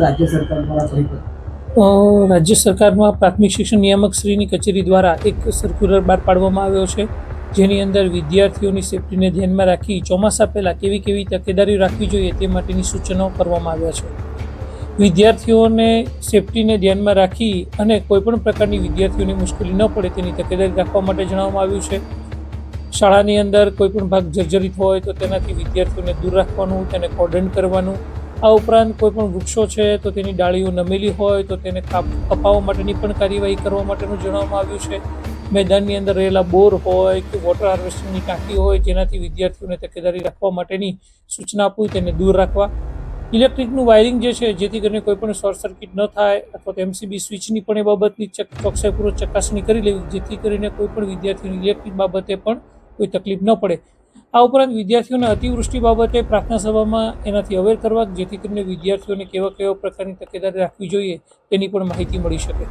રાજ્ય સરકાર દ્વારા રાજ્ય સરકારમાં પ્રાથમિક શિક્ષણ નિયામક શ્રીની કચેરી દ્વારા એક સર્ક્યુલર બહાર પાડવામાં આવ્યો છે, જેની અંદર વિદ્યાર્થીઓની સેફટીને ધ્યાનમાં રાખી ચોમાસા પહેલાં કેવી કેવી તકેદારી રાખવી જોઈએ તે માટેની સૂચનો કરવામાં આવ્યા છે. વિદ્યાર્થીઓને સેફટીને ધ્યાનમાં રાખી અને કોઈપણ પ્રકારની વિદ્યાર્થીઓની મુશ્કેલી ન પડે તેની તકેદારી રાખવા માટે જણાવવામાં આવ્યું છે. શાળાની અંદર કોઈપણ ભાગ જર્જરિત હોય તો તેનાથી વિદ્યાર્થીઓને દૂર રાખવાનું, તેને કોર્ડન કરવાનું. આ ઉપરાંત કોઈપણ વૃક્ષો છે તો તેની ડાળીઓ નમેલી હોય તો તેને કપાવવા માટેની પણ કાર્યવાહી કરવા માટેનું જણાવવામાં આવ્યું છે. મેદાનની અંદર રહેલા બોર હોય કે વોટર હાર્વેસ્ટિંગની ટાંકી હોય જેનાથી વિદ્યાર્થીઓને તકેદારી રાખવા માટેની સૂચના આપવી, તેને દૂર રાખવા. ઇલેક્ટ્રિકનું વાયરિંગ જે છે જેથી કરીને કોઈપણ શોર્ટ સર્કિટ ન થાય અથવા તો MCB સ્વિચની પણ એ બાબતની ચોકસાઈપૂર્વક ચકાસણી કરી લેવી, જેથી કરીને કોઈપણ વિદ્યાર્થીઓની ઇલેક્ટ્રિક બાબતે પણ કોઈ તકલીફ ન પડે. આ ઉપરાંત વિદ્યાર્થીઓને અતિવૃષ્ટિ બાબતે પ્રાર્થના સભામાં એનાથી અવેર કરવા, જેથી કરીને વિદ્યાર્થીઓને કેવા પ્રકારની તકેદારી રાખવી જોઈએ તેની પણ માહિતી મળી શકે.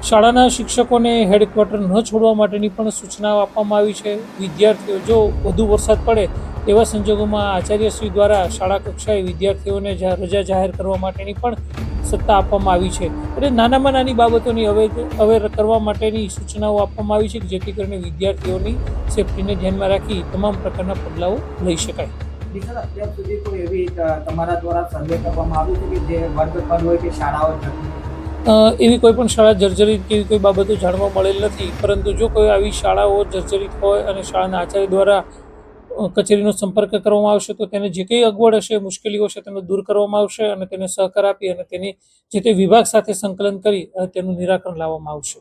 શાળાના શિક્ષકોને હેડક્વાર્ટર ન છોડવા માટેની પણ સૂચનાઓ આપવામાં આવી છે. વિદ્યાર્થીઓ જો વધુ વરસાદ પડે તેવા સંજોગોમાં આચાર્યશ્રી દ્વારા શાળા કક્ષાએ વિદ્યાર્થીઓને રજા જાહેર કરવા માટેની પણ સત્તા આપવામાં આવી છે. એટલે નાનામાં નાની બાબતોની અવેર કરવા માટેની સૂચનાઓ આપવામાં આવી છે, જેથી કરીને વિદ્યાર્થીઓની સેફટીને ધ્યાનમાં રાખી તમામ પ્રકારના પગલાઓ લઈ શકાય. અત્યાર સુધી કોઈ એવી તમારા દ્વારા સર્વે કરવામાં આવ્યું છે કે જે વર્ગખંડ હોય કે શાળાઓ એવી કોઈ પણ શાળા જર્જરિત કે એવી કોઈ બાબતો જાણવા મળેલ નથી, પરંતુ જો કોઈ આવી શાળાઓ જર્જરિત હોય અને શાળાના આચાર્ય દ્વારા કચેરીનો સંપર્ક કરવામાં આવશે તો તેને જે કંઈ અગવડ હશે, મુશ્કેલીઓ હશે તેને દૂર કરવામાં આવશે અને તેને સહકાર આપી અને તેની જે તે વિભાગ સાથે સંકલન કરી તેનું નિરાકરણ લાવવામાં આવશે.